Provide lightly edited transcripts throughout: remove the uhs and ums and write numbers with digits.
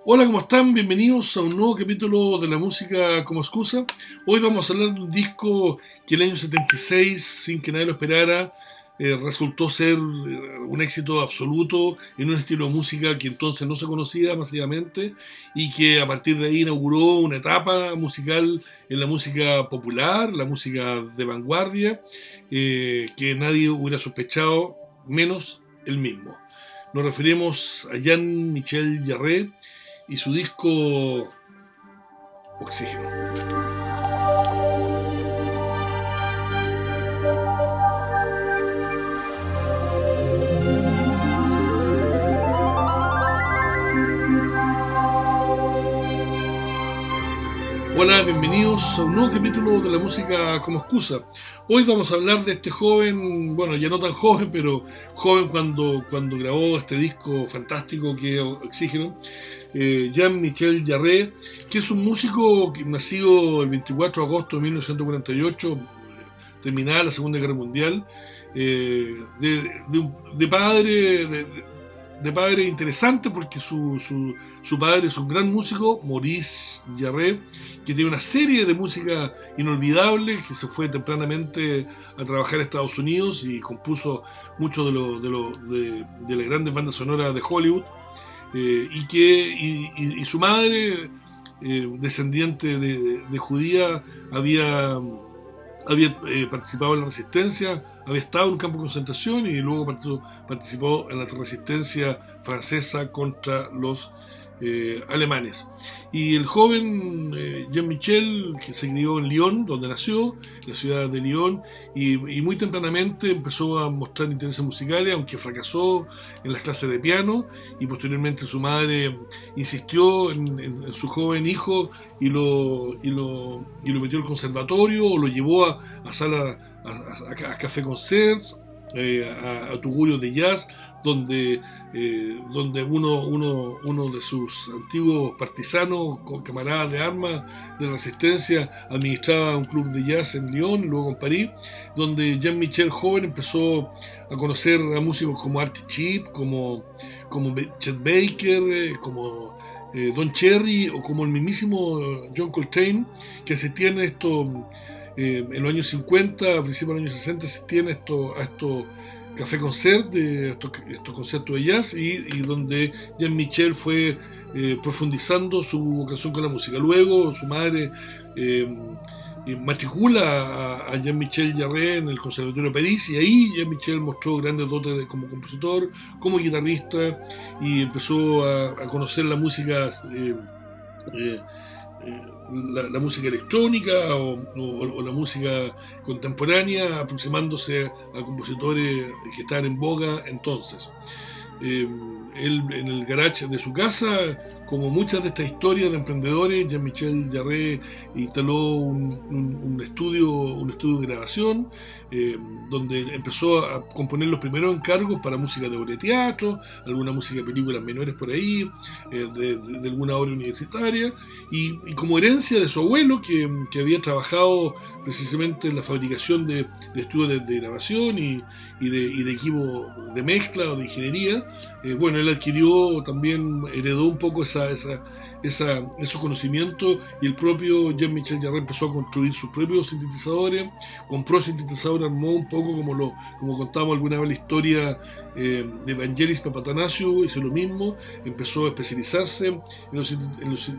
Hola, ¿cómo están? Bienvenidos a un nuevo capítulo de la música como excusa. Hoy vamos a hablar de un disco que el año 76, sin que nadie lo esperara, resultó ser un éxito absoluto en un estilo de música que entonces no se conocía masivamente y que a partir de ahí inauguró una etapa musical en la música popular, la música de vanguardia, que nadie hubiera sospechado, menos él mismo. Nos referimos a Jean-Michel Jarre y su disco Oxígeno. Hola, bienvenidos a un nuevo capítulo de la música como excusa. Hoy vamos a hablar de este joven, bueno, ya no tan joven, pero joven cuando grabó este disco fantástico que es Oxígeno, Jean-Michel Jarre, que es un músico nacido el 24 de agosto de 1948, terminada la Segunda Guerra Mundial, de padre... de padre interesante porque su padre es un gran músico, Maurice Jarre, que tiene una serie de música inolvidable, que se fue tempranamente a trabajar a Estados Unidos y compuso mucho de las grandes bandas sonoras de Hollywood, y su madre, descendiente de judía, había participado en la resistencia, había estado en un campo de concentración y luego participó en la resistencia francesa contra los alemanes. Y el joven Jean-Michel, que se crió en Lyon, donde nació, en la ciudad de Lyon, y muy tempranamente empezó a mostrar intereses musicales, aunque fracasó en las clases de piano, y posteriormente su madre insistió en su joven hijo y lo metió al conservatorio, o lo llevó a sala, a café concerts, a tugurios de jazz, donde uno de sus antiguos partisanos, camaradas de armas de la resistencia, administraba un club de jazz en Lyon, luego en París, donde Jean-Michel joven empezó a conocer a músicos como Artie Chip, como Chet Baker, como Don Cherry, o como el mismísimo John Coltrane, que se tiene esto en los años 50, a principios de los años 60, se tiene estos café concert, estos conciertos de jazz, y donde Jean-Michel fue profundizando su vocación con la música. Luego su madre matricula a Jean-Michel Jarre en el Conservatorio de París, y ahí Jean-Michel mostró grandes dotes como compositor, como guitarrista, y empezó a conocer la música la música electrónica o la música contemporánea, aproximándose a compositores que estaban en boga entonces. Él, en el garage de su casa, como muchas de estas historias de emprendedores, Jean-Michel Jarre instaló un estudio de grabación, donde empezó a componer los primeros encargos para música de obra de teatro, alguna música de películas menores por ahí, de alguna obra universitaria, y como herencia de su abuelo, que había trabajado precisamente en la fabricación de estudios de grabación y de equipo de mezcla o de ingeniería. Bueno, él heredó un poco esos conocimientos, y el propio Jean-Michel Jarre empezó a construir sus propios sintetizadores, compró sintetizadores, armó un poco como contamos alguna vez la historia de Vangelis Papatanasiou, hizo lo mismo, empezó a especializarse en los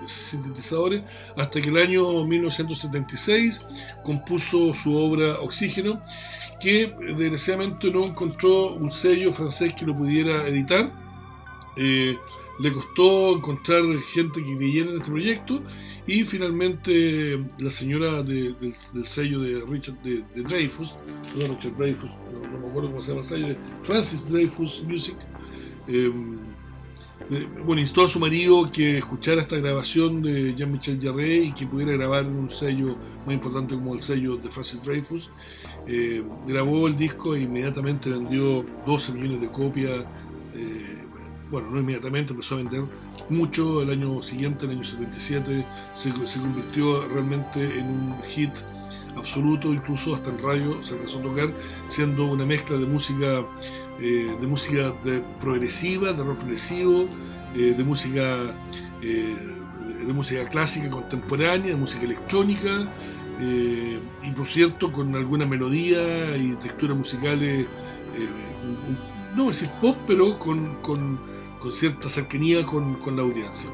sintetizadores, hasta que el año 1976 compuso su obra Oxígeno, que desgraciadamente no encontró un sello francés que lo pudiera editar. Le costó encontrar gente que creyera en este proyecto, y finalmente la señora del sello de Dreyfus, no me acuerdo cómo se llama el sello, de Francis Dreyfus Music, instó a su marido que escuchara esta grabación de Jean-Michel Jarre y que pudiera grabar en un sello más importante como el sello de Francis Dreyfus. Grabó el disco e inmediatamente vendió 12 millones de copias. No inmediatamente, empezó a vender mucho. El año siguiente, el año 77, se convirtió realmente en un hit absoluto, incluso hasta en radio se empezó a tocar, siendo una mezcla de música progresiva, de rock progresivo, de música de música clásica contemporánea, de música electrónica, y por cierto con alguna melodía y texturas musicales, no voy a decir pop, pero con cierta cercanía con la audiencia.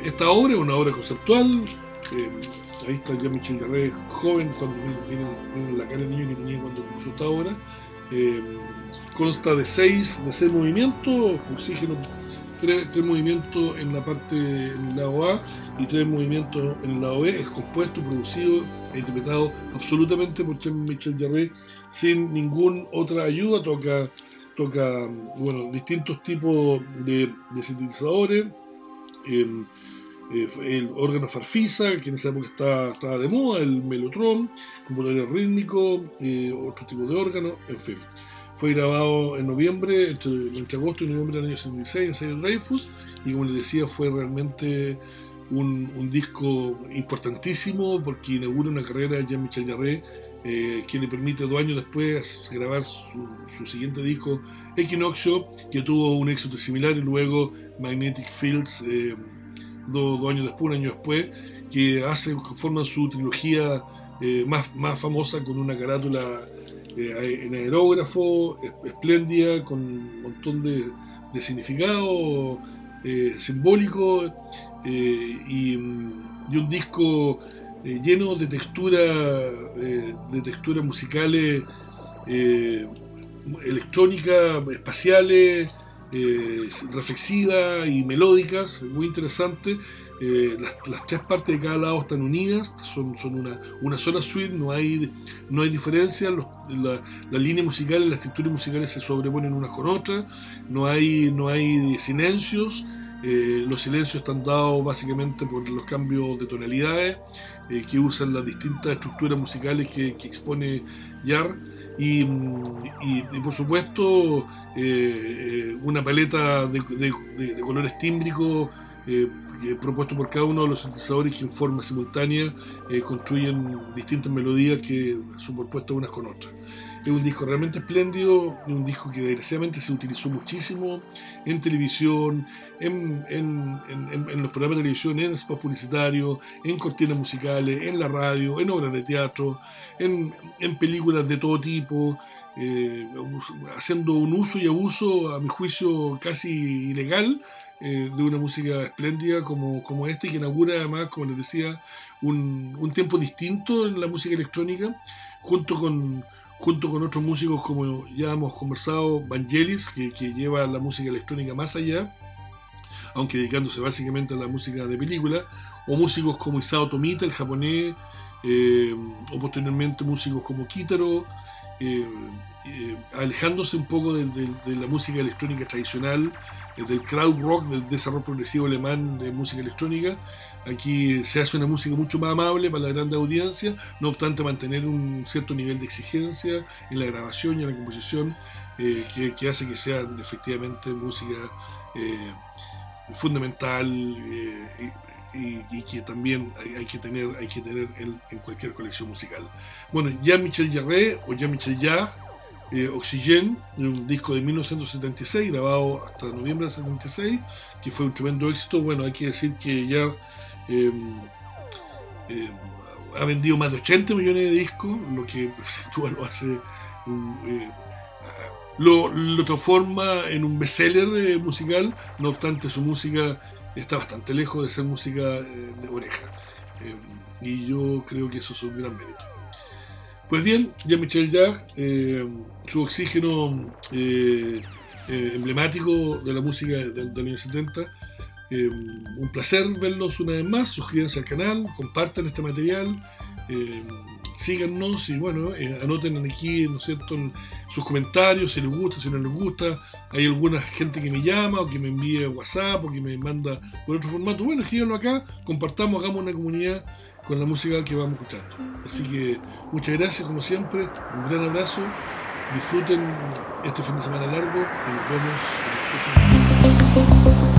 Esta obra es una obra conceptual. Ahí está Jean-Michel Jarre, joven, cuando miren la cara de niño que tenía cuando compuso esta obra. Consta de seis movimientos, oxígeno, tres movimientos en la parte en el lado A y 3 movimientos en el lado B. Es compuesto, producido e interpretado absolutamente por Jean-Michel Jarre, sin ninguna otra ayuda. Toca distintos tipos de sintetizadores, el órgano Farfisa, que en esa época estaba de moda, el melotron, computadores rítmicos, otro tipo de órgano, en fin. Fue grabado en noviembre, entre agosto y noviembre del año 76 en sello Dreyfus, y como les decía, fue realmente un disco importantísimo porque inaugura una carrera de Jean-Michel Jarre, que le permite 2 años después grabar su siguiente disco, Equinoccio, que tuvo un éxito similar, y luego Magnetic Fields, 2 años después, 1 año después, que forman su trilogía más famosa, con una carátula en aerógrafo espléndida, con un montón de significado simbólico, y un disco lleno de texturas musicales, electrónicas, espaciales, reflexivas y melódicas, muy interesantes. Las 3 partes de cada lado están unidas, son una sola suite, no hay diferencia. Las líneas musicales, las texturas musicales se sobreponen unas con otras, no hay silencios. Los silencios están dados básicamente por los cambios de tonalidades que usan las distintas estructuras musicales que expone Jarre, y por supuesto una paleta de colores tímbricos propuesto por cada uno de los sintetizadores, que en forma simultánea construyen distintas melodías que superpuestas unas con otras. Es un disco realmente espléndido, un disco que desgraciadamente se utilizó muchísimo en televisión, en los programas de televisión, en spots publicitarios, en cortinas musicales, en la radio, en obras de teatro, en películas de todo tipo, haciendo un uso y abuso, a mi juicio, casi ilegal, de una música espléndida como esta, y que inaugura además, como les decía, un tiempo distinto en la música electrónica, junto con otros músicos, como ya hemos conversado, Vangelis, que lleva la música electrónica más allá, aunque dedicándose básicamente a la música de película, o músicos como Isao Tomita, el japonés, o posteriormente músicos como Kitaro, alejándose un poco de la música electrónica tradicional, del krautrock, del desarrollo progresivo alemán de música electrónica. Aquí se hace una música mucho más amable para la grande audiencia, no obstante mantener un cierto nivel de exigencia en la grabación y en la composición, que hace que sea efectivamente música fundamental, y que también hay que tener en cualquier colección musical. Bueno, Jean-Michel Jarre, o Jean-Michel Jarre, Oxygène, un disco de 1976, grabado hasta noviembre del 76, que fue un tremendo éxito. Bueno, hay que decir que Jarre ha vendido más de 80 millones de discos, lo que lo hace lo transforma en un bestseller musical. No obstante, su música está bastante lejos de ser música de oreja, y yo creo que eso es un gran mérito. Pues bien, Jean-Michel Jarre, su Oxígeno, emblemático de la música del año 70. Un placer verlos una vez más. Suscríbanse al canal, compartan este material, síganos, y bueno, anoten aquí, ¿no es cierto?, en sus comentarios, si les gusta, si no les gusta. Hay alguna gente que me llama, o que me envía WhatsApp, o que me manda por otro formato. Bueno, escríbanlo acá, compartamos, hagamos una comunidad con la música que vamos escuchando. Así que muchas gracias, como siempre, un gran abrazo, disfruten este fin de semana largo, y nos vemos en el próximo video.